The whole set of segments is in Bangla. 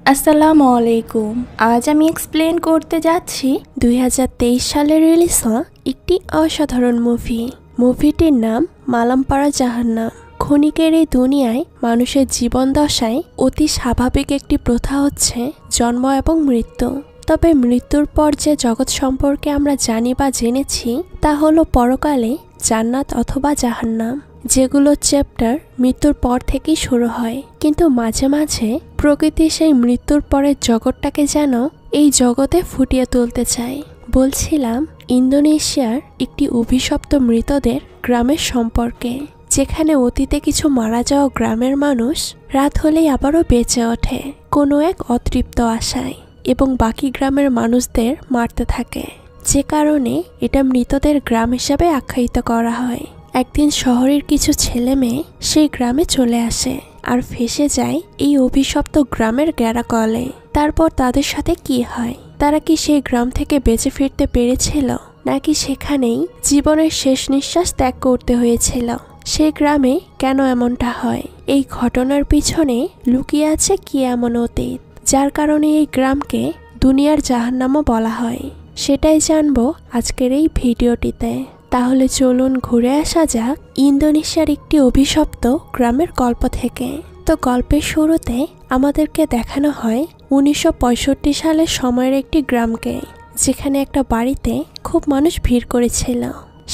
আসসালামু আলাইকুম। আজ আমি এক্সপ্লেন করতে যাচ্ছি 2023 সালে রিলিজ হওয়া একটি অসাধারণ মুভিটির নাম মালামপাড়া জাহান্নাম। ক্ষণিকের এই দুনিয়ায় মানুষের জীবন দশায় অতি স্বাভাবিক একটি প্রথা হচ্ছে জন্ম এবং মৃত্যু। তবে মৃত্যুর পর যে জগৎ সম্পর্কে আমরা জানি বা জেনেছি তা হলো পরকালে জান্নাত অথবা জাহান্নাম, যেগুলো চ্যাপ্টার মৃত্যুর পর থেকেই শুরু হয়। কিন্তু মাঝে মাঝে প্রকৃতি সেই মৃত্যুর পরের জগৎটাকে যেন এই জগতে ফুটিয়ে তুলতে চায়। বলছিলাম ইন্দোনেশিয়ার একটি অভিশপ্ত মৃতদের গ্রামের সম্পর্কে, যেখানে অতীতে কিছু মারা যাওয়া গ্রামের মানুষ রাত হলেই আবারও বেঁচে ওঠে কোনো এক অতৃপ্ত আশায়, এবং বাকি গ্রামের মানুষদের মারতে থাকে, যে কারণে এটা মৃতদের গ্রাম হিসাবে আখ্যায়িত করা হয়। একদিন শহরের কিছু ছেলে মেয়ে সেই গ্রামে চলে আসে আর ফেসে যায় এই অভিশপ্ত গ্রামের গ্যারাকলে। তারপর তাদের সাথে কি হয়? তারা কি সেই গ্রাম থেকে বেঁচে ফিরতে পেরেছিল, নাকি সেখানেই জীবনের শেষ নিঃশ্বাস ত্যাগ করতে হয়েছিল? সেই গ্রামে কেন এমনটা হয়? এই ঘটনার পিছনে লুকিয়ে আছে কি এমন অতীত, যার কারণে এই গ্রামকে দুনিয়ার জাহান্নামও বলা হয়? সেটাই জানবো আজকের এই ভিডিওটিতে। তাহলে চলুন ঘুরে আসা যাক ইন্দোনেশিয়ার একটি অভিশপ্ত গ্রামের গল্প থেকে। তো গল্পের শুরুতে আমাদেরকে দেখানো হয় 1965 সালের সময়ের একটি গ্রামকে, যেখানে একটা বাড়িতে খুব মানুষ ভিড় করেছিল।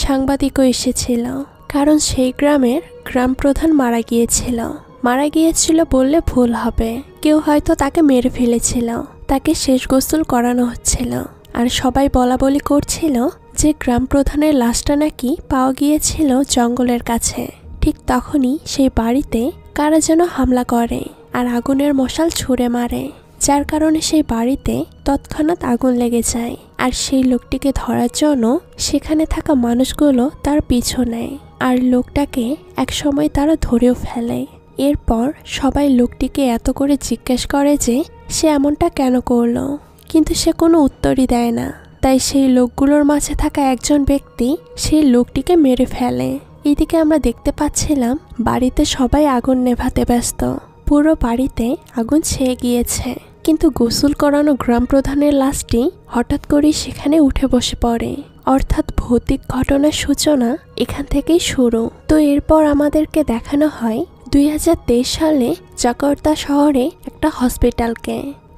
সাংবাদিকও এসেছিল, কারণ সেই গ্রামের গ্রাম প্রধান মারা গিয়েছিল বললে ভুল হবে। কেউ হয়তো তাকে মেরে ফেলেছিল, তাকে শেষ গোসল করানো হচ্ছিল, আর সবাই বলা বলি করছিল যে গ্রাম প্রধানের লাশটা নাকি পাওয়া গিয়েছিল জঙ্গলের কাছে। ঠিক তখনই সেই বাড়িতে কারা যেন হামলা করে আর আগুনের মশাল ছুঁড়ে মারে, যার কারণে সেই বাড়িতে তৎক্ষণাৎ আগুন লেগে যায়। আর সেই লোকটিকে ধরার জন্য সেখানে থাকা মানুষগুলো তার পিছু নেয়, আর লোকটাকে একসময় তারা ধরেও ফেলে। এরপর সবাই লোকটিকে এত করে জিজ্ঞেস করে যে সে এমনটা কেন করলো, কিন্তু সে কোনো উত্তরই দেয় না। তাই সেই লোকগুলোর মাঝে থাকা একজন ব্যক্তি সেই লোকটিকে মেরে ফেলে। এদিকে আমরা দেখতে পাচ্ছিলাম বাড়িতে সবাই আগুন নেভাতে ব্যস্ত। পুরো বাড়িতে আগুন ছেয়ে গিয়েছে, কিন্তু গোসল করানো গ্রাম প্রধানের লাশটি হঠাৎ করেই সেখানে উঠে বসে পড়ে। অর্থাৎ ভৌতিক ঘটনার সূচনা এখান থেকেই শুরু। তো এরপর আমাদেরকে দেখানো হয় 2023 সালে জাকার্তা শহরে একটা হসপিটালকে,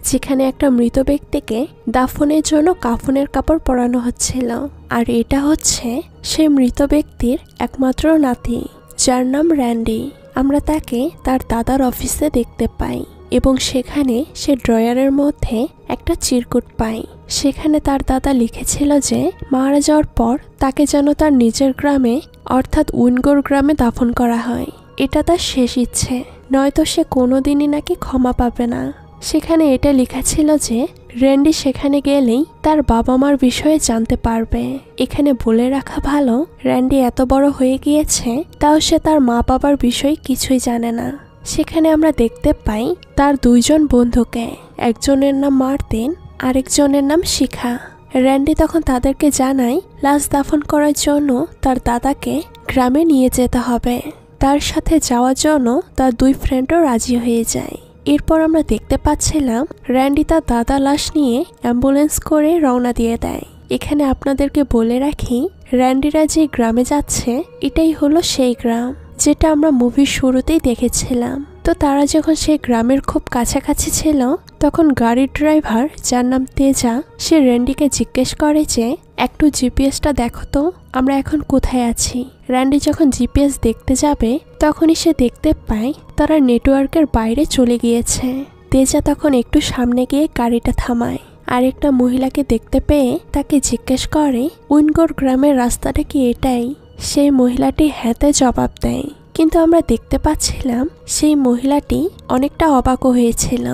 যেখানে একটা মৃত ব্যক্তিকে দাফনের জন্য কাফনের কাপড় পরানো হচ্ছিল। আর এটা হচ্ছে সেই মৃত ব্যক্তির একমাত্র নাতি, যার নাম র্যান্ডি। আমরা তাকে তার দাদার অফিসে দেখতে পাই, এবং সেখানে সে ড্রয়ারের মধ্যে একটা চিরকুট পাই। সেখানে তার দাদা লিখেছিল যে মারা যাওয়ার পর তাকে যেন তার নিজের গ্রামে অর্থাৎ উইনগোর গ্রামে দাফন করা হয়। এটা তার শেষ ইচ্ছে, নয়তো সে কোনোদিনই নাকি ক্ষমা পাবে না। সেখানে এটা লেখা ছিল যে র্যান্ডি সেখানে গেলেই তার বাবা মার বিষয়ে জানতে পারবে। এখানে বলে রাখা ভালো, র্যান্ডি এত বড় হয়ে গিয়েছে তাও সে তার মা বাবার বিষয়ে কিছুই জানে না। সেখানে আমরা দেখতে পাই তার দুইজন বন্ধুকে, একজনের নাম মার্টিন, আরেকজনের নাম শিখা। র্যান্ডি তখন তাদেরকে জানায় লাশ দাফন করার জন্য তার দাদাকে গ্রামে নিয়ে যেতে হবে। তার সাথে যাওয়ার জন্য তার দুই ফ্রেন্ডও রাজি হয়ে যায়। এরপর আমরা দেখতে পাচ্ছিলাম র্যান্ডি তার দাদা লাশ নিয়ে অ্যাম্বুলেন্স করে রওনা দিয়ে দেয়। এখানে আপনাদেরকে বলে রাখি, র্যান্ডিরা যে গ্রামে যাচ্ছে এটাই হলো সেই গ্রাম যেটা আমরা মুভির শুরুতেই দেখেছিলাম। তো তারা যখন সেই গ্রামের খুব কাছাকাছি ছিল, তখন গাড়ির ড্রাইভার, যার নাম তেজা, সে র্যান্ডিকে জিজ্ঞেস করে যে একটু জিপিএসটা দেখো তো, আমরা এখন কোথায় আছি। র্যান্ডি যখন জিপিএস দেখতে যাবে তখনই সে দেখতে পায় তারা নেটওয়ার্কের বাইরে চলে গিয়েছে। তেজা তখন একটু সামনে গিয়ে গাড়িটা থামায়, আর একটা মহিলাকে দেখতে পেয়ে তাকে জিজ্ঞেস করে উইনগোর গ্রামের রাস্তাটা কি এটাই? সেই মহিলাটি হ্যাঁতে জবাব দেয়, কিন্তু আমরা দেখতে পাচ্ছিলাম সেই মহিলাটি অনেকটা অবাকও হয়েছিল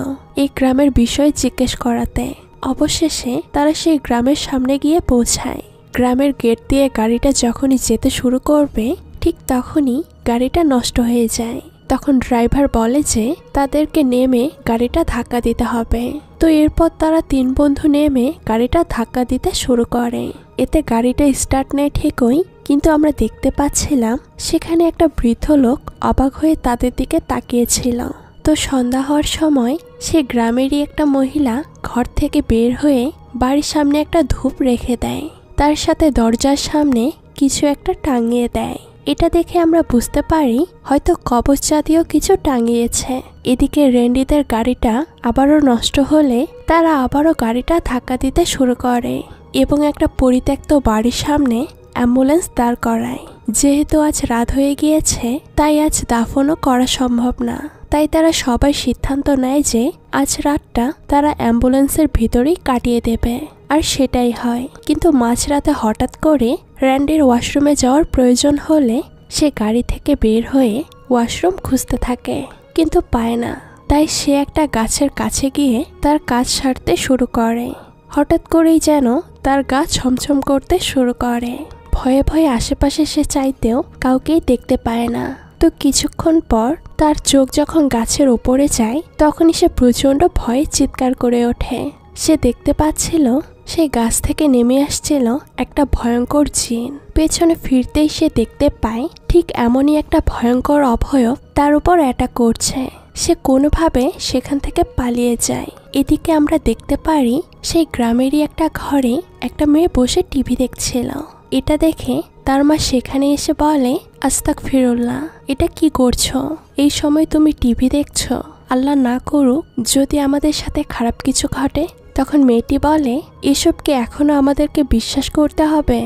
এই গ্রামের বিষয়ে জিজ্ঞেস করাতে। অবশেষে তারা সেই গ্রামের সামনে গিয়ে পৌঁছায়। গ্রামের গেট দিয়ে গাড়িটা যখনই যেতে শুরু করবে ঠিক তখনই গাড়িটা নষ্ট হয়ে যায়। তখন ড্রাইভার বলে যে তাদেরকে নেমে গাড়িটা ধাক্কা দিতে হবে। তো এরপর তারা তিন বন্ধু নেমে গাড়িটা ধাক্কা দিতে শুরু করে। এতে গাড়িটা স্টার্ট নেয় ঠিকই, কিন্তু আমরা দেখতে পাচ্ছিলাম সেখানে একটা বৃদ্ধ লোক অবাক হয়ে তাদের দিকে তাকিয়েছিল। তো সন্ধ্যা হওয়ার সময় সে গ্রামেরই একটা মহিলা ঘর থেকে বের হয়ে বাড়ির সামনে একটা ধূপ রেখে দেয়, তার সাথে দরজার সামনে কিছু একটা টাঙিয়ে দেয়। এটা দেখে আমরা বুঝতে পারি হয়তো কবচ জাতীয় কিছু টাঙিয়েছে। এদিকে র্যান্ডিদের গাড়িটা আবারও নষ্ট হলে তারা আবারও গাড়িটা ধাক্কা দিতে শুরু করে এবং একটা পরিত্যক্ত বাড়ির সামনে অ্যাম্বুলেন্স দাঁড় করায়। যেহেতু আজ রাত হয়ে গিয়েছে তাই আজ দাফনও করা সম্ভব না, তাই তারা সবাই সিদ্ধান্ত নেয় যে আজ রাতটা তারা অ্যাম্বুলেন্সের ভিতরেই কাটিয়ে দেবে। আর সেটাই হয়। কিন্তু মাঝরাতে হঠাৎ করে র্যান্ডির ওয়াশরুমে যাওয়ার প্রয়োজন হলে সে গাড়ি থেকে বের হয়ে ওয়াশরুম খুঁজতে থাকে, কিন্তু পায় না। তাই সে একটা গাছের কাছে গিয়ে তার কাজ সারতে শুরু করে। হঠাৎ করেই যেন তার গা ছমছম করতে শুরু করে। ভয়ে ভয়ে আশেপাশে সে চাইতেও কাউকেই দেখতে পায় না। তো কিছুক্ষণ পর তার চোখ যখন গাছের ওপরে যায় তখনই সে প্রচণ্ড ভয়ে চিৎকার করে ওঠে। সে দেখতে পাচ্ছিল সেই গাছ থেকে নেমে আসছিল একটা ভয়ঙ্কর জিন। পেছনে ফিরতেই সে দেখতে পায় ঠিক এমনই একটা ভয়ঙ্কর অভয়ব তার উপর অ্যাটাক করছে। সে কোনোভাবে সেখান থেকে পালিয়ে যায়। এদিকে আমরা দেখতে পারি সেই গ্রামেরই একটা ঘরে একটা মেয়ে বসে টিভি দেখছিল। এটা দেখে তার মা সেখানে এসে বলে, আস্তাগফিরুল্লাহ, এটা কি করছো? এই সময় তুমি টিভি দেখছো? আল্লাহ না করুক যদি আমাদের সাথে খারাপ কিছু ঘটে। তখন মেয়েটি বলে, এসব কি এখনো আমাদেরকে বিশ্বাস করতে হবে?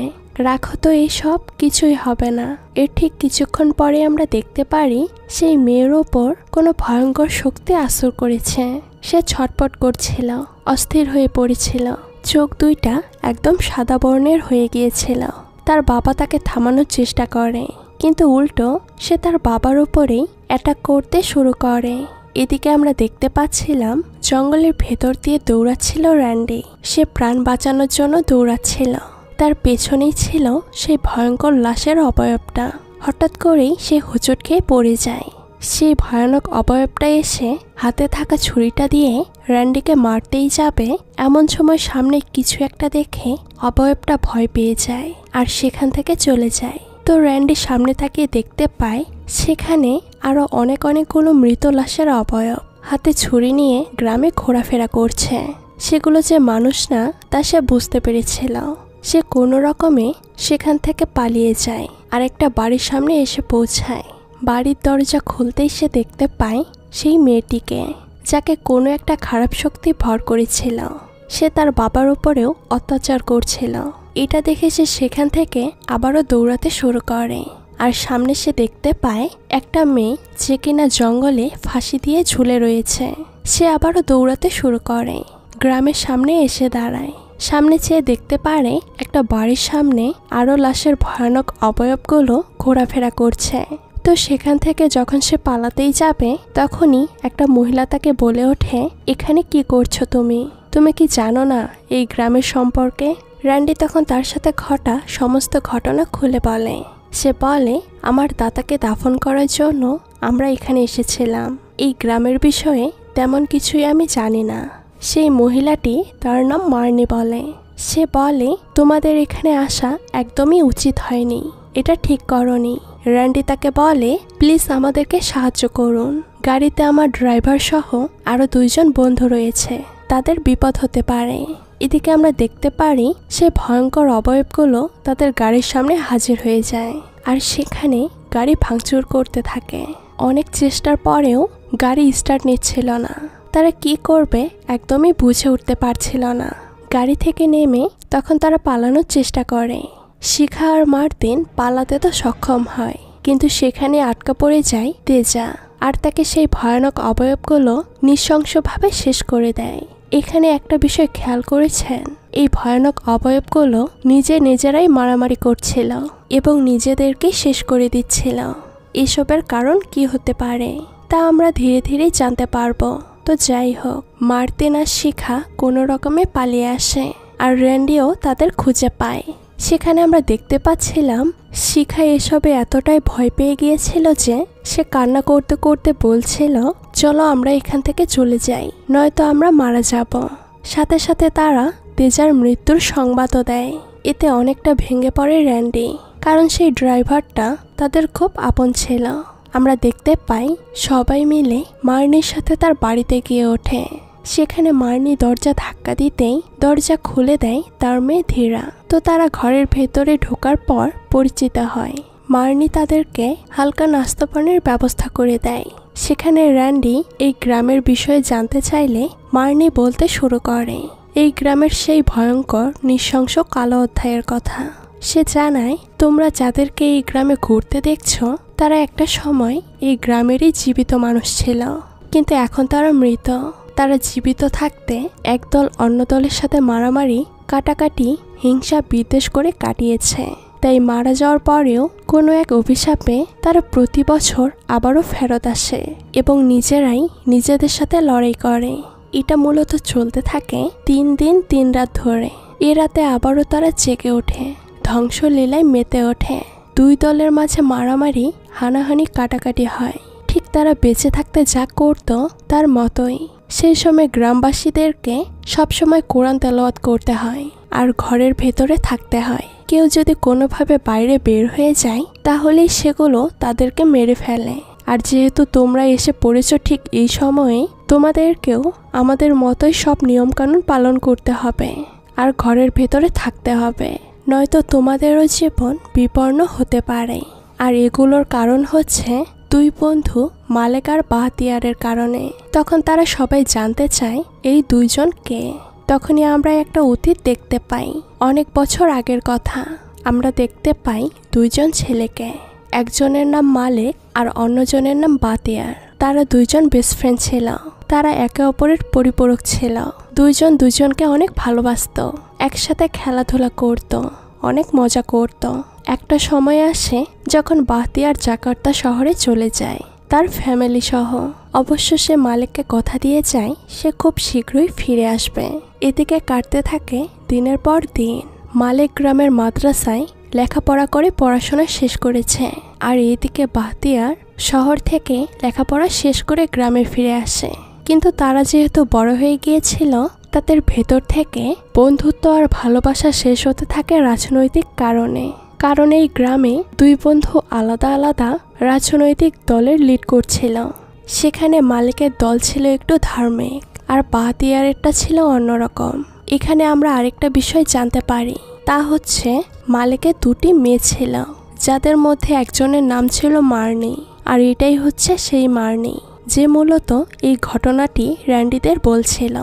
রাখো তো, এইসব কিছুই হবে না। এর ঠিক কিছুক্ষণ পরে আমরা দেখতে পারি সেই মেয়ের ওপর কোনো ভয়ঙ্কর শক্তি আসর করেছে। সে ছটপট করছিল, অস্থির হয়ে পড়েছিল, চোখ দুইটা একদম সাদা বর্ণের হয়ে গিয়েছিল। তার বাবা তাকে থামানোর চেষ্টা করে, কিন্তু উল্টো সে তার বাবার উপরেই অ্যাটাক করতে শুরু করে। এদিকে আমরা দেখতে পাচ্ছিলাম জঙ্গলের ভেতর দিয়ে দৌড়াচ্ছিল র্যান্ডি। সে প্রাণ বাঁচানোর জন্য দৌড়াচ্ছিল। তার পেছনেই ছিল সেই ভয়ঙ্কর লাশের অবয়বটা। হঠাৎ করেই সে হোঁচট খেয়ে পড়ে যায়। সেই ভয়ানক অবয়বটা এসে হাতে থাকা ছুরিটা দিয়ে র্যান্ডিকে মারতেই যাবে, এমন সময় সামনে কিছু একটা দেখে অবয়বটা ভয় পেয়ে যায় আর সেখান থেকে চলে যায়। তো র্যান্ডি সামনে তাকিয়ে দেখতে পায় সেখানে আরো অনেকগুলো মৃত লাশের অবয়ব হাতে ছুরি নিয়ে গ্রামে ঘোরাফেরা করছে। সেগুলো যে মানুষ না তা সে বুঝতে পেরেছিল। সে কোনো রকমে সেখান থেকে পালিয়ে যায় আর একটা বাড়ির সামনে এসে পৌঁছায়। বাড়ির দরজা খুলতেই সে দেখতে পায় সেই মেয়েটিকে, যাকে কোনো একটা খারাপ শক্তি ভর করেছিল। সে তার বাবার উপরেও অত্যাচার করছিল। এটা দেখে সে সেখান থেকে আবারও দৌড়াতে শুরু করে। আর সামনে সে দেখতে পায় একটা মেয়ে যে কিনা জঙ্গলে ফাঁসি দিয়ে ঝুলে রয়েছে। সে আবারও দৌড়াতে শুরু করে, গ্রামের সামনে এসে দাঁড়ায়। সামনে চেয়ে দেখতে পারে একটা বাড়ির সামনে আরো লাশের ভয়ানক অবয়বগুলো ঘোরাফেরা করছে। তো সেখান থেকে যখন সে পালাতেই যাবে তখনই একটা মহিলা তাকে বলে ওঠে, এখানে কি করছো তুমি? তুমি কি জানো না এই গ্রামের সম্পর্কে? র্যান্ডি তখন তার সাথে ঘটা সমস্ত ঘটনা খুলে বলে। সে বলে, আমার দাদাকে দাফন করার জন্য আমরা এখানে এসেছিলাম। এই গ্রামের বিষয়ে তেমন কিছুই আমি জানি না। সেই মহিলাটি, তার নাম মার্নি, বলে। সে বলে, তোমাদের এখানে আসা একদমই উচিত হয়নি, এটা ঠিক করনি। র্যান্ডি তাকে বলে, প্লিজ আমাদেরকে সাহায্য করুন। গাড়িতে আমার ড্রাইভার সহ আরো 2 জন বন্ধু রয়েছে, তাদের বিপদ হতে পারে। এদিকে আমরা দেখতে পারি সে ভয়ঙ্কর অবয়বগুলো তাদের গাড়ির সামনে হাজির হয়ে যায় আর সেখানে গাড়ি ভাঙচুর করতে থাকে। অনেক চেষ্টার পরেও গাড়ি স্টার্ট নিচ্ছিল না। তারা কি করবে একদমই বুঝে উঠতে পারছিল না। গাড়ি থেকে নেমে তখন তারা পালানোর চেষ্টা করে। শিখা আর মার্তিন পালাতে তো সক্ষম হয়, কিন্তু সেখানে আটকা পড়ে যায় তেজা, আর তাকে সেই ভয়ানক অবয়বগুলো নৃশংসভাবে শেষ করে দেয়। এখানে একটা বিষয় খেয়াল করেছেন, এই ভয়ানক অবয়বগুলো নিজেরাই মারামারি করছিল এবং নিজেদেরকে শেষ করে দিচ্ছিল। এসবের কারণ কি হতে পারে তা আমরা ধীরে ধীরে জানতে পারবো। তো যাই হোক, মার্তিন আর শিখা কোনো রকমে পালিয়ে আসে আর র্যান্ডিও তাদের খুঁজে পায়। সেখানে আমরা দেখতে পাচ্ছিলাম শিখা এসবে এতটাই ভয় পেয়ে গিয়েছিল যে সে কান্না করতে করতে বলছিল, চলো আমরা এখান থেকে চলে যাই, নয়তো আমরা মারা যাব। সাথে সাথে তারা তেজার মৃত্যুর সংবাদও দেয়। এতে অনেকটা ভেঙে পড়ে র্যান্ডি, কারণ সেই ড্রাইভারটা তাদের খুব আপন ছিল আমরা দেখতে পাই সবাই মিলে মার্নির সাথে তার বাড়িতে গিয়ে ওঠে। সেখানে মার্নি দরজা ধাক্কা দিতেই দরজা খুলে দেয় তার মেয়ে ধীরা। তো তারা ঘরের ভেতরে ঢোকার পর পরিচিত হয়। মার্নি তাদেরকে হালকা নাস্তা পানির ব্যবস্থা করে দেয়। সেখানে র্যান্ডি এই গ্রামের বিষয়ে জানতে চাইলে মার্নি বলতে শুরু করে এই গ্রামের সেই ভয়ঙ্কর নৃশংস কালো অধ্যায়ের কথা। সে জানায় তোমরা যাদেরকে এই গ্রামে ঘুরতে দেখছো তারা একটা সময় এই গ্রামেরই জীবিত মানুষ ছিল, কিন্তু এখন তারা মৃত। তারা জীবিত থাকতে একদল অন্য দলের সাথে মারামারি, কাটাকাটি, হিংসা বিদ্বেষ করে কাটিয়েছে। তাই মারা যাওয়ার পরেও কোনো এক অভিশাপে তারা প্রতি বছর আবারও ফেরত আসে এবং নিজেরাই নিজেদের সাথে লড়াই করে। এটা মূলত চলতে থাকে 3 দিন 3 রাত ধরে। এ রাতে আবারও তারা জেগে ওঠে, ধ্বংসলীলায় মেতে ওঠে। 2 দলের মাঝে মারামারি, হানাহানি, কাটাকাটি হয়, ঠিক তারা বেঁচে থাকতে যা করত তার মতোই। সেই সময় গ্রামবাসীদেরকে সবসময় কোরআন তেলাওয়াত করতে হয় আর ঘরের ভেতরে থাকতে হয়। কেউ যদি কোনোভাবে বাইরে বের হয়ে যায় তাহলেই সেগুলো তাদেরকে মেরে ফেলে। আর যেহেতু তোমরা এসে পড়েছো ঠিক এই সময়ে, তোমাদেরকেও আমাদের মতোই সব নিয়মকানুন পালন করতে হবে আর ঘরের ভেতরে থাকতে হবে, নয়তো তোমাদেরও জীবন বিপন্ন হতে পারে। আর এগুলোর কারণ হচ্ছে 2 বন্ধু মালেক আর বাহতিয়ারের কারণে। তখন তারা সবাই জানতে চায় এই 2 জন কে। তখনই আমরা একটা অতীত দেখতে পাই, অনেক বছর আগের কথা। আমরা দেখতে পাই 2 জন ছেলেকে, একজনের নাম মালেক আর অন্যজনের নাম বাতিয়ার। তারা 2 জন বেস্ট ফ্রেন্ড ছিল। তারা একে অপরের পরিপূরক ছিল। 2 জন দুজনকে অনেক ভালোবাসত, একসাথে খেলাধুলা করত, অনেক মজা করত। একটা সময় আসে যখন বাতিয়ার জাকার্তা শহরে চলে যায় তার ফ্যামিলি সহ। অবশ্য সে মালিককে কথা দিয়ে যায় সে খুব শীঘ্রই ফিরে আসবে। এদিকে কাটতে থাকে দিনের পর দিন। মালিক গ্রামের মাদ্রাসায় লেখাপড়া করে পড়াশোনা শেষ করেছে, আর এদিকে বাতিয়ার শহর থেকে লেখাপড়া শেষ করে গ্রামে ফিরে আসে। কিন্তু তারা যেহেতু বড় হয়ে গিয়েছিল, তাদের ভেতর থেকে বন্ধুত্ব আর ভালোবাসা শেষ হতে থাকে রাজনৈতিক কারণে। কারণ এই গ্রামে 2 বন্ধু আলাদা আলাদা রাজনৈতিক দলের লিড করছিল। সেখানে মালিকের দল ছিল একটু ধার্মিক আর বাতিয়ারেরটা ছিল অন্যরকম। এখানে আমরা আরেকটা বিষয় জানতে পারি, তা হচ্ছে মালিকের 2টি মেয়ে ছিল, যাদের মধ্যে একজনের নাম ছিল মার্নি। আর এটাই হচ্ছে সেই মার্নি যে মূলত এই ঘটনাটি র্যান্ডিদের বলছিল।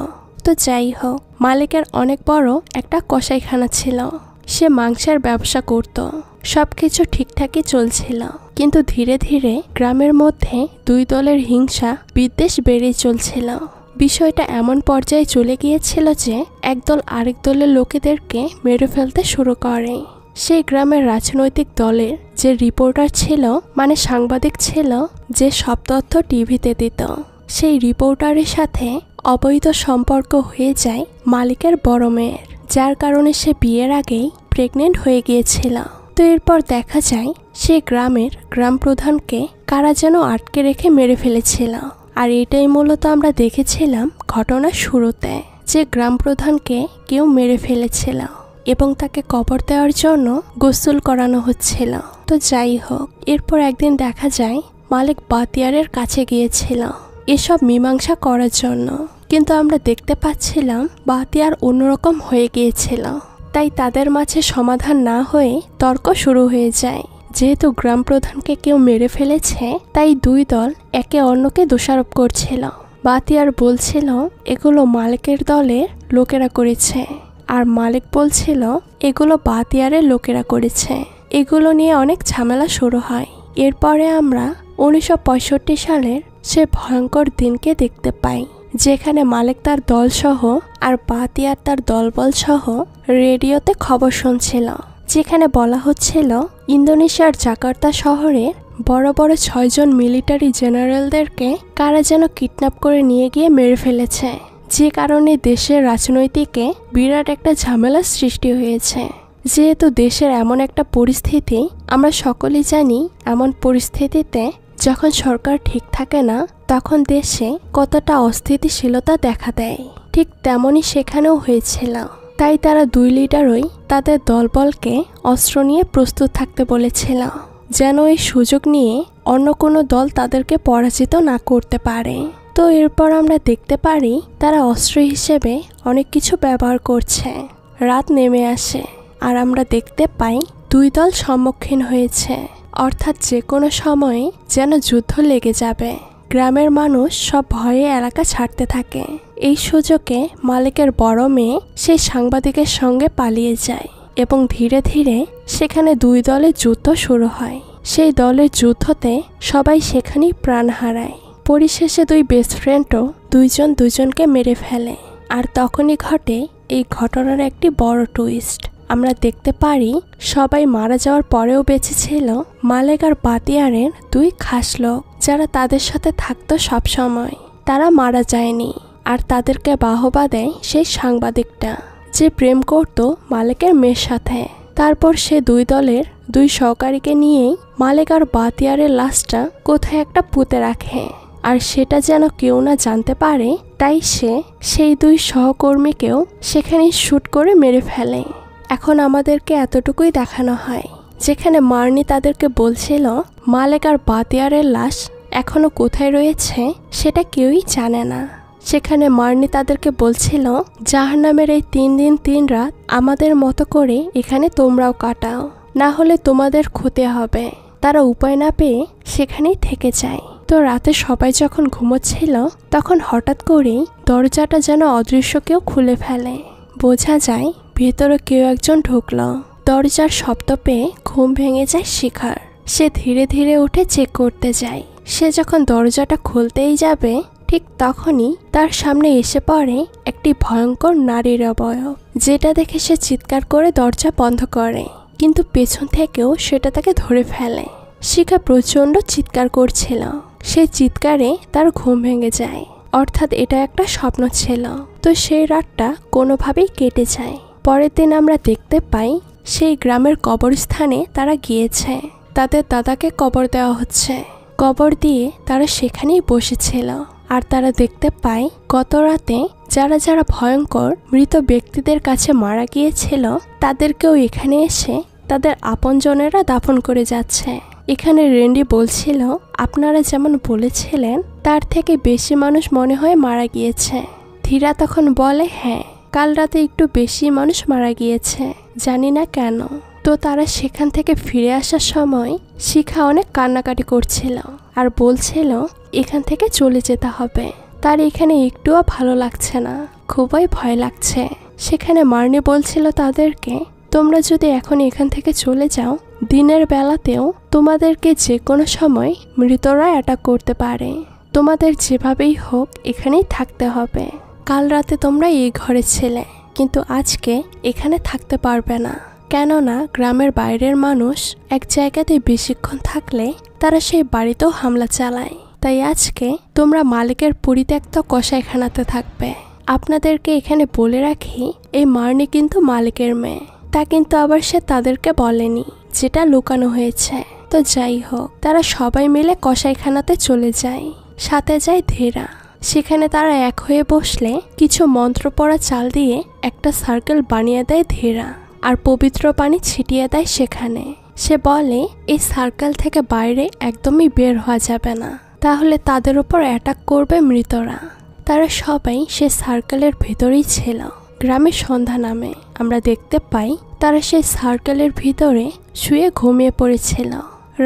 তো যাই হোক, মালিকের অনেক বড় একটা কসাইখানা ছিল। সে মাংসের ব্যবসা করত, সবকিছু ঠিকঠাকই চলছিল। কিন্তু ধীরে ধীরে গ্রামের মধ্যে 2 দলের হিংসা বিদ্বেষ বেড়েই চলছিল। বিষয়টা এমন পর্যায়ে চলে গিয়েছিল যে একদল আরেক দলের লোকেদেরকে মেরে ফেলতে শুরু করে। সেই গ্রামের রাজনৈতিক দলের যে রিপোর্টার ছিল, মানে সাংবাদিক ছিল, যে সব তথ্য টিভিতে দিত, সেই রিপোর্টারের সাথে অবৈধ সম্পর্ক হয়ে যায় মালিকের বড় মেয়ের, যার কারণে সে বিয়ের আগেই প্রেগনেন্ট হয়ে গিয়েছিল। তো এরপর দেখা যায় সে গ্রামের গ্রাম প্রধানকে কারা যেন আটকে রেখে মেরে ফেলেছিল। আর এটাই মূলত আমরা দেখেছিলাম ঘটনার শুরুতে, যে গ্রাম প্রধানকে কেউ মেরে ফেলেছিল এবং তাকে কবর দেওয়ার জন্য গোসল করানো হচ্ছিল। তো যাই হোক, এরপর একদিন দেখা যায় মালিক বাতিয়ারের কাছে গিয়েছিল এসব মীমাংসা করার জন্য। কিন্তু আমরা দেখতে পাচ্ছিলাম বাতিয়ার অন্যরকম হয়ে গিয়েছিল। তাই তাদের মাঝে সমাধান না হয়ে তর্ক শুরু হয়ে যায়। যেহেতু গ্রাম প্রধানকে কেউ মেরে ফেলেছে, তাই 2 দল একে অন্যকে দোষারোপ করছিল। বাতিয়ার বলছিল এগুলো মালিকের দলের লোকেরা করেছে, আর মালিক বলছিল এগুলো বাতিয়ারের লোকেরা করেছে। এগুলো নিয়ে অনেক ঝামেলা শুরু হয়। এরপরে আমরা 1965 সালের সে ভয়ঙ্কর দিনকে দেখতে পাই, যেখানে মালিক তার দলসহ আর বাতিয়ার তার দলবল সহ রেডিওতে খবর শুনছিল, যেখানে বলা হচ্ছিল ইন্দোনেশিয়ার জাকার্তা শহরে বড় বড় 6 জন মিলিটারি জেনারেলদেরকে কারা যেন কিডন্যাপ করে নিয়ে গিয়ে মেরে ফেলেছে, যে কারণে দেশের রাজনৈতিকে বিরাট একটা ঝামেলার সৃষ্টি হয়েছে। যেহেতু দেশের এমন একটা পরিস্থিতি, আমরা সকলেই জানি এমন পরিস্থিতিতে যখন সরকার ঠিক থাকে না, তখন দেশে কতটা অস্থিতিশীলতা দেখা দেয়। ঠিক তেমনই সেখানেও হয়েছিল। তাই তারা 2 লিডারই তাদের দলবলকে অস্ত্র নিয়ে প্রস্তুত থাকতে বলেছিল, যেন এই সুযোগ নিয়ে অন্য কোনো দল তাদেরকে পরাজিত না করতে পারে। তো এরপর আমরা দেখতে পারি তারা অস্ত্র হিসেবে অনেক কিছু ব্যবহার করছে। রাত নেমে আসে আর আমরা দেখতে পাই দুই দল সম্মুখীন হয়েছে, অর্থাৎ যে কোনো সময়ে যেন যুদ্ধ লেগে যাবে। গ্রামের মানুষ সব ভয়ে এলাকা ছাড়তে থাকে। এই সুযোগে মালিকের বড় মেয়ে সেই সাংবাদিকের সঙ্গে পালিয়ে যায় এবং ধীরে ধীরে সেখানে দুই দলের যুদ্ধ শুরু হয়। সেই দলের যুদ্ধতে সবাই সেখানেই প্রাণ হারায়। পরিশেষে দুই বেস্ট ফ্রেন্ডও দুইজন দুজনকে মেরে ফেলে। আর তখনই ঘটে এই ঘটনার একটি বড় টুইস্ট। আমরা দেখতে পারি সবাই মারা যাওয়ার পরেও বেঁচে ছিল মালেক আর বাতিয়ারের দুই খাস লোক, যারা তাদের সাথে থাকতো সবসময়। তারা মারা যায়নি আর তাদেরকে বাহবা দেয় সেই সাংবাদিকটা, যে প্রেম করত মালেকের মেয়ের সাথে। তারপর সে দুই দলের দুই সহকারীকে নিয়েই মালেক আর বাতিয়ারের লাশটা কোথায় একটা পুঁতে রাখে। আর সেটা যেন কেউ না জানতে পারে, তাই সে সেই দুই সহকর্মীকেও সেখানে শ্যুট করে মেরে ফেলে। এখন আমাদেরকে এতটুকুই দেখানো হয়, যেখানে মার্নি তাদেরকে বলছিল মালেক আর বাতিয়ারের লাশ এখনো কোথায় রয়েছে সেটা কেউই জানে না। সেখানে মার্নি তাদেরকে বলছিল জাহান্নামের এই 3 দিন 3 রাত আমাদের মতো করে এখানে তোমরাও কাটাও, না হলে তোমাদের ক্ষতি হবে। তারা উপায় না পেয়ে সেখানেই থেকে যায়। তো রাতে সবাই যখন ঘুমোচ্ছিল তখন হঠাৎ করেই দরজাটা যেন অদৃশ্য কেউ খুলে ফেলে। বোঝা যায় ভেতরে কেউ একজন ঢুকল। দরজার শব্দ পেয়ে ঘুম ভেঙে যায় শিখার। সে ধীরে ধীরে উঠে চেক করতে যায়। সে যখন দরজাটা খুলতেই যাবে ঠিক তখনই তার সামনে এসে পড়ে একটি ভয়ঙ্কর নারীর অবয়ব, যেটা দেখে সে চিৎকার করে দরজা বন্ধ করে, কিন্তু পেছন থেকেও সেটা তাকে ধরে ফেলে। শিখা প্রচণ্ড চিৎকার করছিল। সেই চিৎকারে তার ঘুম ভেঙে যায়, অর্থাৎ এটা একটা স্বপ্ন ছিল। তো সেই রাতটা কোনোভাবেই কেটে যায়। পরের দিন আমরা দেখতে পাই সেই গ্রামের কবরস্থানে তারা গিয়েছে। তাদের দাদাকে কবর দেওয়া হচ্ছে। কবর দিয়ে তারা সেখানেই বসেছিল। আর তারা দেখতে পায় গত রাতে যারা যারা ভয়ঙ্কর মৃত ব্যক্তিদের কাছে মারা গিয়েছিল তাদেরকেও এখানে এসে তাদের আপনজনেরা দাফন করে যাচ্ছে। এখানে রেন্ডি বলছিল আপনারা যেমন বলেছিলেন তার থেকে বেশি মানুষ মনে হয় মারা গিয়েছে। ধীরা তখন বলে হ্যাঁ, কাল রাতে একটু বেশি মানুষ মারা গিয়েছে, জানি না কেন। তো তারা সেখান থেকে ফিরে আসার সময় শিখা অনেক কান্নাকাটি করছিল আর বলছিল এখান থেকে চলে যেতে হবে। তার এখানে একটুও ভালো লাগছে না, খুবই ভয় লাগছে। সেখানে মার্নি বলছিল তাদেরকে তোমরা যদি এখন এখান থেকে চলে যাও দিনের বেলাতেও তোমাদেরকে যে কোনো সময় মৃতরা অ্যাটাক করতে পারে। তোমাদের যেভাবেই হোক এখানেই থাকতে হবে। কাল রাতে তোমরা এই ঘরে ছিলে, কিন্তু আজকে এখানে থাকতে পারবে না, কেননা গ্রামের বাইরের মানুষ এক জায়গাতে বেশিক্ষণ থাকলে তারা সেই বাড়িতেও হামলা চালায়। তাই আজকে তোমরা মালিকের পরিত্যক্ত কসাইখানাতে থাকবে। আপনাদেরকে এখানে বলে রাখি এই মার্নি কিন্তু মালিকের মেয়ে। তা কিন্তু আবার সে তাদেরকে বলেনি, যেটা লুকানো হয়েছে। তো যাই হোক, তারা সবাই মিলে কসাইখানাতে চলে যায়। সাথে যায় ধীরা। সেখানে তারা এক হয়ে বসলে কিছু মন্ত্র পড়া চাল দিয়ে একটা সার্কেল বানিয়ে দেয় ধীরা, আর পবিত্র পানি ছিটিয়ে দেয় সেখানে। সে বলে এই সার্কেল থেকে বাইরে একদমই বের হওয়া যাবে না, তাহলে তাদের উপর অ্যাটাক করবে মৃতরা। তারা সবাই সে সার্কেলের ভেতরেই ছিল। গ্রামে সন্ধ্যা নামে আমরা দেখতে পাই তারা সেই সার্কেলের ভিতরে শুয়ে ঘুমিয়ে পড়েছিল।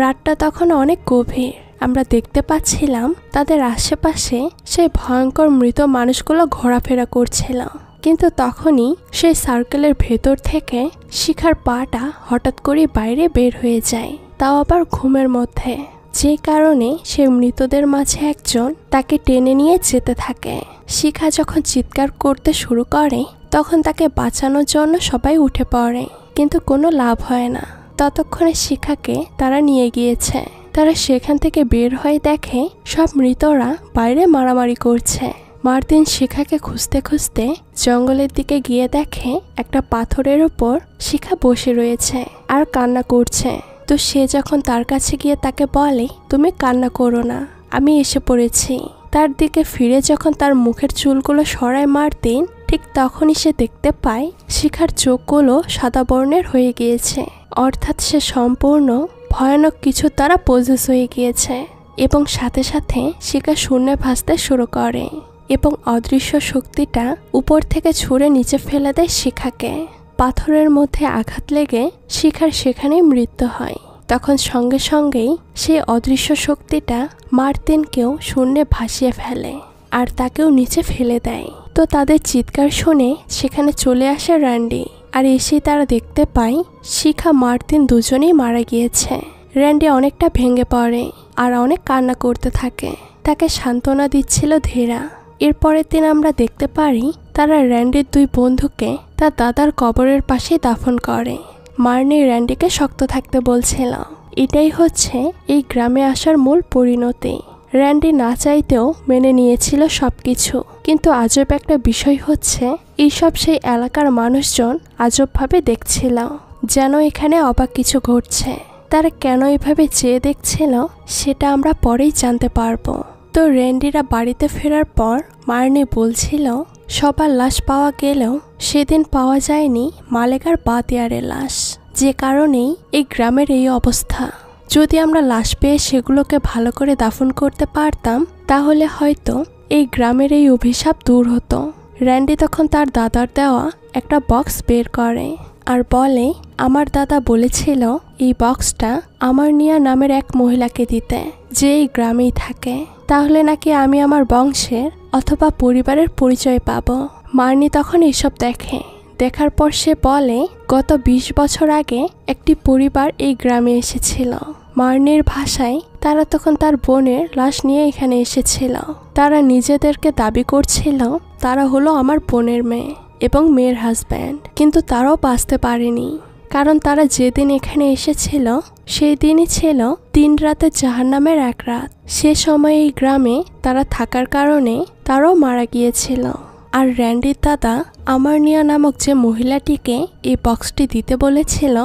রাতটা তখন অনেক গভীর। আমরা দেখতে পাচ্ছিলাম তাদের আশেপাশে সেই ভয়ঙ্কর মৃত মানুষগুলো ঘোরাফেরা করছিল। কিন্তু তখনই সেই সার্কেলের ভেতর থেকে শিখার পাটা হঠাৎ করে বাইরে বের হয়ে যায়, তাও আবার ঘুমের মধ্যে। যে কারণে সে মৃতদের মাঝে একজন তাকে টেনে নিয়ে যেতে থাকে। শিখা যখন চিৎকার করতে শুরু করে তখন তাকে বাঁচানোর জন্য সবাই উঠে পড়ে, কিন্তু কোনো লাভ হয় না। ততক্ষণে শিখাকে তারা নিয়ে গিয়েছে। তারা সেখান থেকে বের হয়ে দেখে সব মৃতরা বাইরে মারামারি করছে। মার্তিন শিখাকে খুঁজতে খুঁজতে জঙ্গলের দিকে গিয়ে দেখে একটা পাথরের উপর শিখা বসে রয়েছে আর কান্না করছে। তো সে যখন তার কাছে গিয়ে তাকে বলে তুমি কান্না করো না, আমি এসে পড়েছি। তার দিকে ফিরে যখন তার মুখের চুলগুলো সরায় মার্তিন, ঠিক তখনই সে দেখতে পায় শিখার চোখগুলো সাদা বর্ণের হয়ে গিয়েছে, অর্থাৎ সে সম্পূর্ণ ভয়ানক কিছু দ্বারা পজেস হয়ে গিয়েছে এবং সাথে সাথে শিখা শূন্যে ভাসতে শুরু করে এবং অদৃশ্য শক্তিটা উপর থেকে ছুঁড়ে নিচে ফেলে দেয় শিখাকে। পাথরের মধ্যে আঘাত লেগে শিখার সেখানেই মৃত্যু হয়। তখন সঙ্গে সঙ্গেই সেই অদৃশ্য শক্তিটা মার্তিনকেও শূন্যে ভাসিয়ে ফেলে আর তাকেও নিচে ফেলে দেয়। তো তাদের চিৎকার শুনে সেখানে চলে আসে র্যান্ডি, আর এসেই তারা দেখতে পায় শিখা মার্তিন দুজনেই মারা গিয়েছে। র্যান্ডি অনেকটা ভেঙে পড়ে আর অনেক কান্না করতে থাকে। তাকে সান্ত্বনা দিচ্ছিল ধীরা। এরপরের দিন আমরা দেখতে পারি তারা র্যান্ডির দুই বন্ধুকে তার দাদার কবরের পাশে দাফন করে। মার্নি র্যান্ডিকে শক্ত থাকতে বলছিল। এটাই হচ্ছে এই গ্রামে আসার মূল পরিণতি। র্যান্ডি না চাইতেও মেনে নিয়েছিল সবকিছু, কিন্তু আজব একটা বিষয় হচ্ছে এইসব সেই এলাকার মানুষজন আজবভাবে দেখছিল, যেন এখানে অবাক কিছু ঘটছে। তারা কেন এভাবে চেয়ে দেখছিল সেটা আমরা পরেই জানতে পারবো। তো র্যান্ডিরা বাড়িতে ফেরার পর মার্নি বলছিল সবার লাশ পাওয়া গেলেও সেদিন পাওয়া যায়নি মালেকার বাতিয়ারের লাশ, যে কারণেই এই গ্রামের এই অবস্থা। যদি আমরা লাশ পেয়ে সেগুলোকে ভালো করে দাফন করতে পারতাম তাহলে হয়তো এই গ্রামের এই অভিশাপ দূর হতো। র্যান্ডি তখন তার দাদার দেওয়া একটা বক্স বের করে আর বলে, আমার দাদা বলেছিল এই বক্সটা আমার নিয়া নামের এক মহিলাকে দিতে, যে এই গ্রামেই থাকে। তাহলে নাকি আমি আমার বংশের অথবা পরিবারের পরিচয় পাবো। মার্নি তখন এসব দেখে। দেখার পর সে বলে গত 20 বছর আগে একটি পরিবার এই গ্রামে এসেছিল। মার্নির ভাষায় তারা তখন তার বোনের লাশ নিয়ে এখানে এসেছিল। তারা নিজেদেরকে দাবি করছিল তারা হলো আমার বোনের মেয়ে এবং মেয়ের হাজব্যান্ড, কিন্তু তারাও বাঁচতে পারেনি, কারণ তারা যেদিন এখানে এসেছিল সেই দিনই ছিল 3 রাতের জাহান্নামের এক রাত। সে সময় এই গ্রামে তারা থাকার কারণে তারাও মারা গিয়েছিল। আর র্যান্ডির দাদা আমারনিয়া নামক যে মহিলাটিকে এই বক্সটি দিতে বলেছিল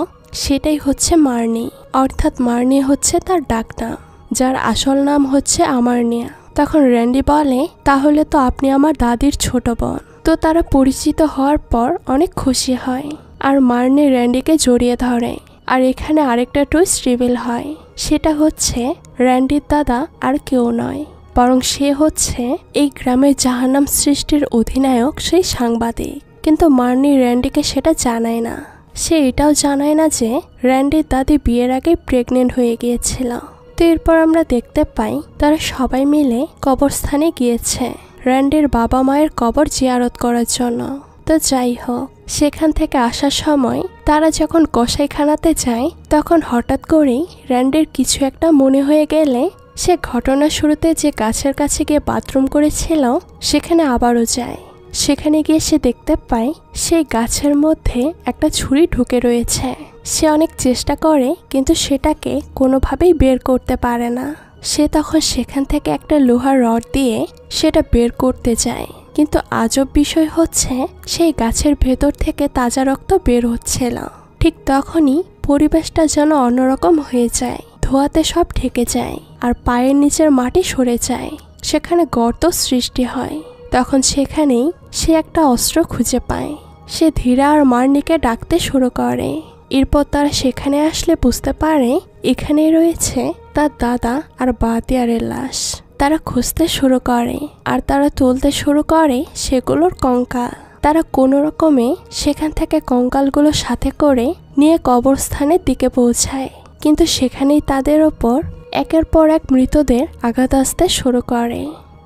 সেটাই হচ্ছে মার্নি, অর্থাৎ মার্নি হচ্ছে তার ডাকনাম, যার আসল নাম হচ্ছে আমারনিয়া। তখন র্যান্ডি বলে, তাহলে তো আপনি আমার দাদির ছোট বোন। তো তারা পরিচিত হওয়ার পর অনেক খুশি হয় আর মার্নি র্যান্ডিকে জড়িয়ে ধরে। আর এখানে আরেকটা টুইস্ট রিভিল হয়, সেটা হচ্ছে র্যান্ডির দাদা আর কেউ নয়, বরং সে হচ্ছে এই গ্রামের জাহান্নাম সৃষ্টির অধিনায়ক, সেই সাংবাদিক। কিন্তু মার্নি র্যান্ডিকে সেটা জানায় না। সে এটাও জানায় না যে র্যান্ডির দাদি বিয়ের আগে প্রেগনেন্ট হয়ে গিয়েছিল। তো এরপর আমরা দেখতে পাই তারা সবাই মিলে কবরস্থানে গিয়েছে র্যান্ডির বাবা মায়ের কবর জিয়ারত করার জন্য। তো যাই হোক, সেখান থেকে আসার সময় তারা যখন কসাইখানাতে যায় তখন হঠাৎ করেই র্যান্ডির কিছু একটা মনে হয়ে গেলে সে ঘটনার শুরুতে যে গাছের কাছে গিয়ে বাথরুম করেছিল সেখানে আবারও যায়। সেখানে গিয়ে সে দেখতে পায় সেই গাছের মধ্যে একটা ছুরি ঢুকে রয়েছে। সে অনেক চেষ্টা করে কিন্তু সেটাকে কোনোভাবেই বের করতে পারে না। সে তখন সেখান থেকে একটা লোহার রড দিয়ে সেটা বের করতে যায়, কিন্তু আজব বিষয় হচ্ছে সেই গাছের ভেতর থেকে তাজা রক্ত বের হচ্ছিল। ঠিক তখনই পরিবেশটা যেন অন্যরকম হয়ে যায়, ধোঁয়াতে সব ঢেকে যায় আর পায়ের নিচের মাটি সরে যায়। সেখানে গর্ত সৃষ্টি হয়। তখন সেখানেই সে একটা অস্ত্র খুঁজে পায়। সে ধীরা আর মার্নিকে ডাকতে শুরু করে। এরপর তারা সেখানে আসলে বুঝতে পারে এখানে রয়েছে তার দাদা আর বাতিয়ারের লাশ। তারা খুঁজতে শুরু করে আর তারা তুলতে শুরু করে সেগুলোর কঙ্কাল। তারা কোনো রকমে সেখান থেকে কঙ্কালগুলো সাথে করে নিয়ে কবরস্থানের দিকে পৌঁছায়, কিন্তু সেখানেই তাদের ওপর একের পর এক মৃতদের আঘাত আসতে শুরু করে।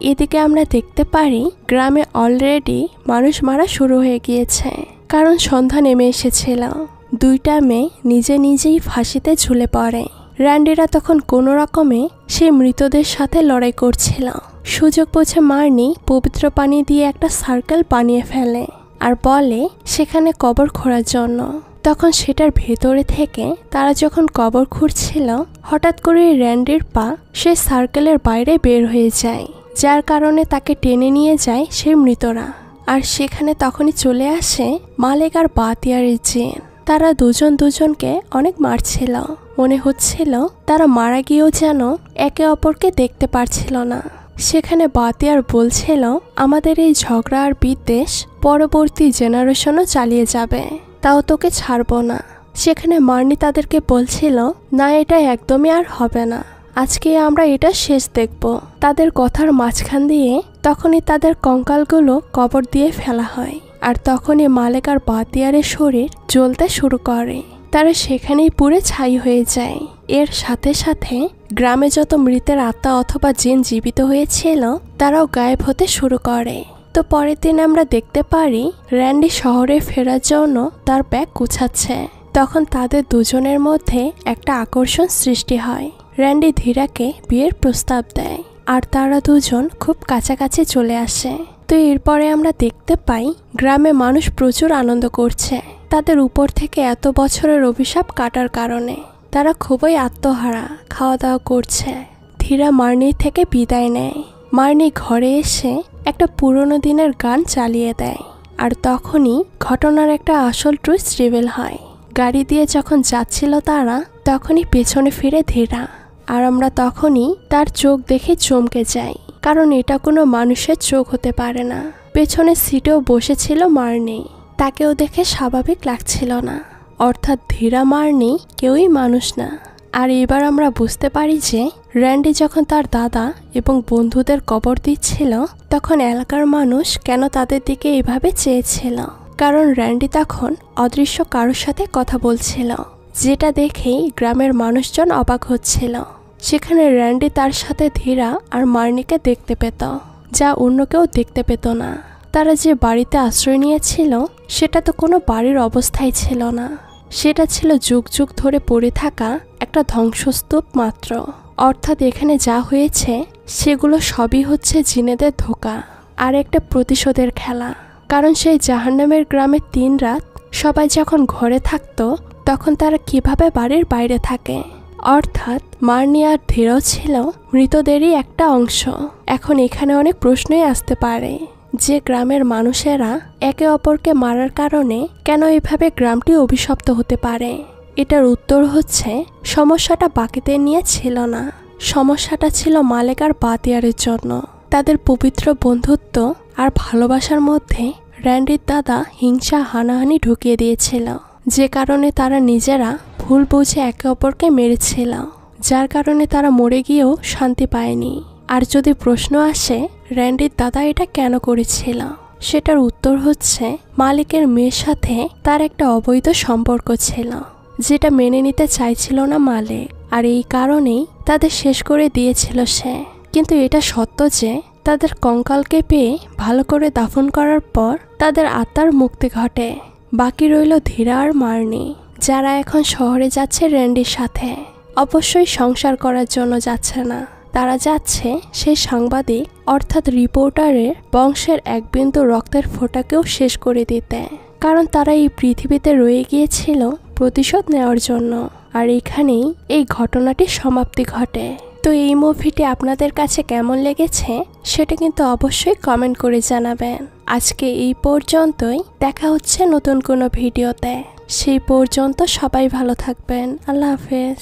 এদিকে আমরা দেখতে পারি গ্রামে অলরেডি মানুষ মারা শুরু হয়ে গিয়েছে, কারণ সন্ধ্যা নেমে এসেছিল। 2টা মেয়ে নিজে নিজেই ফাঁসিতে ঝুলে পড়ে। র্যান্ডিরা তখন কোনো রকমে সেই মৃতদের সাথে লড়াই করছিল। সুযোগ বুঝে মার্নি পবিত্র পানি দিয়ে একটা সার্কেল বানিয়ে ফেলে আর বলে সেখানে কবর খোঁড়ার জন্য। তখন সেটার ভেতরে থেকে তারা যখন কবর খুঁড়ছিল হঠাৎ করে র্যান্ডির পা সেই সার্কেলের বাইরে বের হয়ে যায়, যার কারণে তাকে টেনে নিয়ে যায় সেই মৃতরা। আর সেখানে তখনই চলে আসে মালেক আর বাতিয়ারের জিন। তারা দুজন দুজনকে অনেক মারছিল। মনে হচ্ছিল তারা মারা গিয়েও যেন একে অপরকে দেখতে পারছিল না। সেখানে বাতিয়ার বলছিল আমাদের এই ঝগড়া আর বিদ্বেষ পরবর্তী জেনারেশনও চালিয়ে যাবে, তাও তোকে ছাড়বো না। সেখানে মার্নি তাদেরকে বলছিল, না এটা একদমই আর হবে না, আজকে আমরা এটা শেষ দেখব। তাদের কথার মাঝখান দিয়ে তখনই তাদের কঙ্কালগুলো কবর দিয়ে ফেলা হয়, আর তখনই মালেক আর বাতিয়ারের শরীর জ্বলতে শুরু করে। তারা সেখানেই পুড়ে ছাই হয়ে যায়। এর সাথে সাথে গ্রামে যত মৃতের আত্মা অথবা জিন জীবিত হয়েছিল তারাও গায়েব হতে শুরু করে। তো পরের দিন আমরা দেখতে পারি র্যান্ডি শহরে ফেরার জন্য তার ব্যাগ গুছাচ্ছে। তখন তাদের দুজনের মধ্যে একটা আকর্ষণ সৃষ্টি হয়। র্যান্ডি ধীরাকে বিয়ের প্রস্তাব দেয়, আর তারা দুজন খুব কাছাকাছি চলে আসে। তো এরপরে আমরা দেখতে পাই গ্রামে মানুষ প্রচুর আনন্দ করছে। তাদের উপর থেকে এত বছরের অভিশাপ কাটার কারণে তারা খুবই আত্মহারা, খাওয়া দাওয়া করছে। ধীরা মার্নির থেকে বিদায় নেয়। মার্নি ঘরে এসে একটা পুরনো দিনের গান চালিয়ে দেয়, আর তখনই ঘটনার একটা আসল টুইস্ট রিভিল হয়। গাড়ি দিয়ে যখন যাচ্ছিল তারা, তখনই পেছনে ফিরে ধীরা, আর আমরা তখনই তার চোখ দেখে চমকে যাই, কারণ এটা কোনো মানুষের চোখ হতে পারে না। পেছনের সিটেও বসেছিল মার্নি, তাকেও দেখে স্বাভাবিক লাগছিল না। অর্থাৎ ধীরা মার্নি কেউই মানুষ না। আর এবার আমরা বুঝতে পারি যে র্যান্ডি যখন তার দাদা এবং বন্ধুদের কবর দিচ্ছিল, তখন এলাকার মানুষ কেন তাদের দিকে এভাবে চেয়েছিল। কারণ র্যান্ডি তখন অদৃশ্য কারোর সাথে কথা বলছিল, যেটা দেখেই গ্রামের মানুষজন অবাক হচ্ছিল। সেখানে র্যান্ডি তার সাথে ধীরা আর মার্নিকে দেখতে পেত, যা অন্য কেউ দেখতে পেত না। তারা যে বাড়িতে আশ্রয় নিয়েছিল সেটা তো কোনো বাড়ির অবস্থাই ছিল না, সেটা ছিল যুগ যুগ ধরে পড়ে থাকা একটা ধ্বংসস্তূপ মাত্র। অর্থাৎ এখানে যা হয়েছে সেগুলো সবই হচ্ছে জিনেদের ধোঁকা আর একটা প্রতিশোধের খেলা। কারণ সেই জাহান্নামের গ্রামের 3 রাত সবাই যখন ঘরে থাকতো, তখন তারা কিভাবে বাড়ির বাইরে থাকে। অর্থাৎ মার্নি আর ধীরাও ছিল মৃতদেরই একটা অংশ। এখন এখানে অনেক প্রশ্নই আসতে পারে যে গ্রামের মানুষেরা একে অপরকে মারার কারণে কেন এভাবে গ্রামটি অভিশপ্ত হতে পারে। এটার উত্তর হচ্ছে, সমস্যাটা বাকিদের নিয়ে ছিল না, সমস্যাটা ছিল মালেক আর বাতিয়ারের জন্য। তাদের পবিত্র বন্ধুত্ব আর ভালোবাসার মধ্যে র্যান্ডির দাদা হিংসা হানাহানি ঢুকিয়ে দিয়েছিল, যে কারণে তারা নিজেরা ভুল বুঝে একে অপরকে মেরেছিল, যার কারণে তারা মরে গিয়েও শান্তি পায়নি। আর যদি প্রশ্ন আসে র্যান্ডির দাদা এটা কেন করেছিল, সেটার উত্তর হচ্ছে, মালিকের মেয়ের সাথে তার একটা অবৈধ সম্পর্ক ছিল, যেটা মেনে নিতে চাইছিল না মালিক, আর এই কারণেই তাদের শেষ করে দিয়েছিল সে। কিন্তু এটা সত্য যে তাদের কঙ্কালকে পেয়ে ভালো করে দাফন করার পর তাদের আত্মার মুক্তি ঘটে। বাকি রইল ধীরা আর মার্নি, যারা এখন শহরে যাচ্ছে র্যান্ডির সাথে। অবশ্যই সংসার করার জন্য যাচ্ছে না, তারা যাচ্ছে সেই সাংবাদিক অর্থাৎ রিপোর্টারের বংশের এক বিন্দু রক্তের ফোঁটাকেও শেষ করে দিতে। কারণ তারা এই পৃথিবীতে রয়ে গিয়েছিল প্রতিশোধ নেওয়ার জন্য, আর এখানেই এই ঘটনাটির সমাপ্তি ঘটে। তো এই মুভিটি আপনাদের কাছে কেমন লেগেছে সেটা কিন্তু অবশ্যই কমেন্ট করে জানাবেন। আজকে এই পর্যন্তই, দেখা হচ্ছে নতুন কোনো ভিডিওতে। সেই পর্যন্ত সবাই ভালো থাকবেন। আল্লাহ হাফেজ।